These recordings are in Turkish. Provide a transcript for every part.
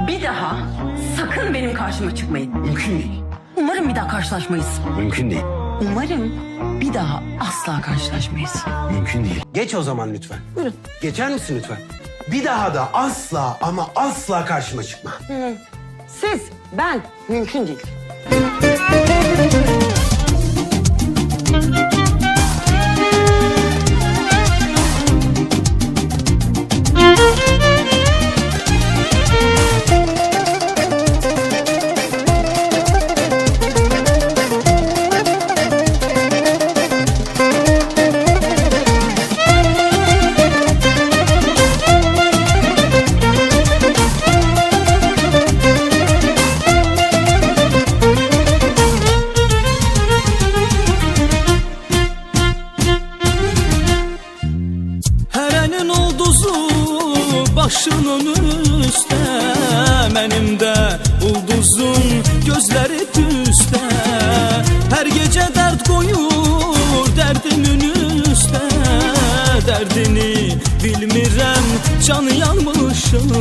Bir daha sakın benim karşıma çıkmayın. Mümkün değil. Umarım bir daha karşılaşmayız. Mümkün değil. Umarım bir daha asla karşılaşmayız. Mümkün değil. Geç o zaman lütfen. Buyurun. Geçer misin lütfen? Bir daha da asla ama asla karşıma çıkma. Siz, ben mümkün değil. Başının üstə, mənim də ulduzun gözləri düzdə. Hər gecə dərd qoyur dərdimin üstə, dərdini bilmirəm, canı yanmışım.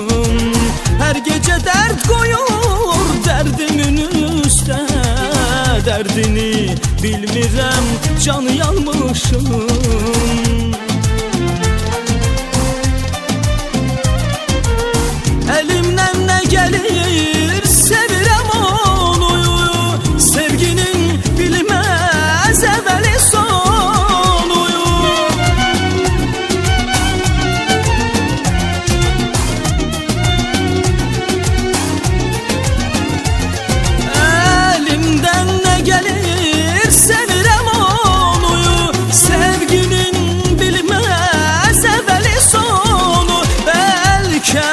Hər gecə dərd qoyur dərdimin üstə, dərdini bilmirəm, canı yanmışım. Elimden ne gelir sevirem onu, sevginin bilmez evveli sonu. Elimden ne gelir sevirem onu, sevginin bilmez evveli sonu. Belki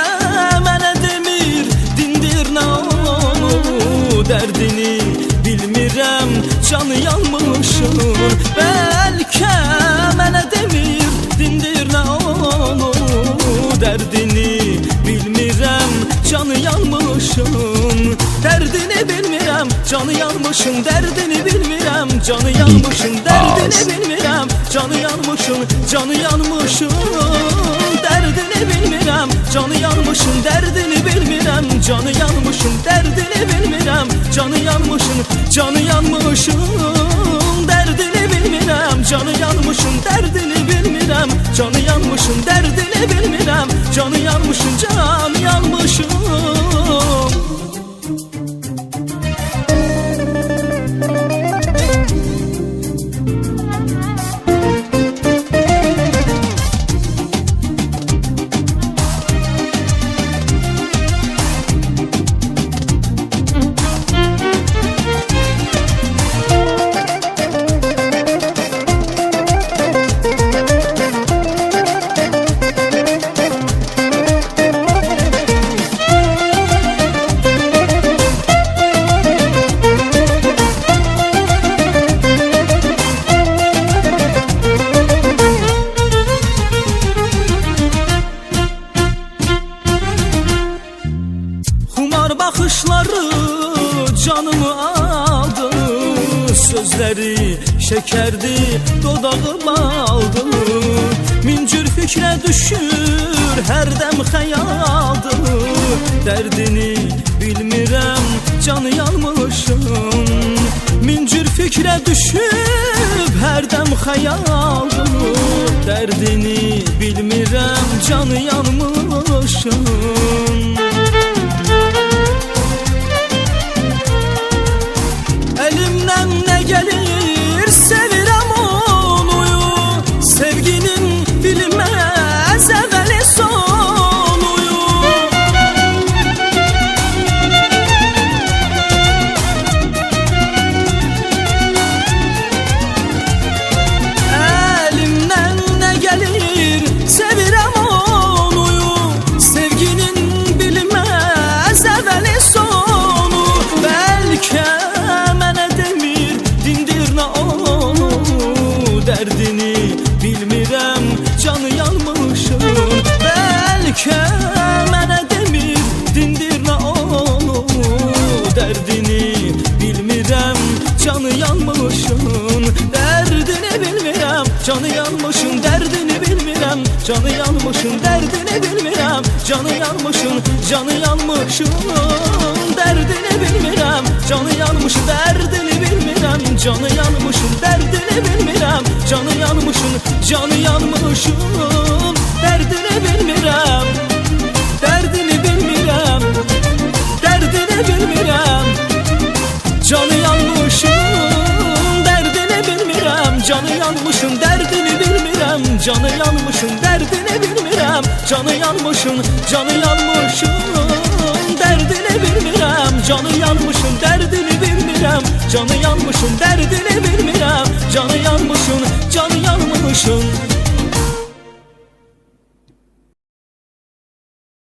dərdini bilmirəm, canı yanmışım. Bəlkə mənə demir, dindir nə onu, dərdini bilmirəm, canı yanmışım. Dərdini bilmirəm, canı yanmışım, dərdini bilmirəm, canı yanmışım, dərdini bilmirəm, canı yanmışım, canı yanmışım. Dərdini bilmirəm, canı yanmışım, dərdini bilmirəm, canı yanmışım, dərdini bilmirəm, canı yanmışım, canı yanmışım. Dərdini bilmirəm, canı yanmışım, dərdini bilmirəm, canı yanmışım, dərdini bilmirəm, canı yanmışım, canı yanmışım. Baxışları canımı aldı, sözləri şəkərdi, dodağı baldı. Min cür fikrə düşür, hərdəm xəyaldır. Dərdini bilmirəm, canı yanmışım. Min cür fikrə düşüb, hərdəm xəyaldır. Dərdini bilmirəm, canı yanmışım. Elimden ne gelir sevirem onu, sevginin bilmez evveli sonu. Elimden ne gelir sevirem onu, sevginin bilmez evveli sonu. Belki dərdini bilmirəm, canı yanmışım. Bəlkə mənə demir, dindir nə onu, dərdini bilmirəm, canı yanmışım. Dərdini bilmirəm, canı yanmışım, dərdini bilmirəm, canı yanmışım, dərdini bilmirəm, canı yanmışım, canı yanmışın. Derdini bilmirəm, canı yanmışın. Derdini bilmirəm, canı yanmışın. Derdini bilmirəm, canı yanmışın. Canı yanmışın. Derdini bilmirəm, derdini bilmirəm, derdini bilmirəm, canı yanmışın. Derdini bilmirəm, canı yanmışın. Derdini bilmirəm, canı yanmışın. Derdini bilmirəm, canı yanmışın. Canı yanmışın. Derdini bilmirəm, canı yanmışın. Derdini bilmirəm, canı yanmışın. Derdini bilmirəm, canı yanmışın. Canı yanmışın.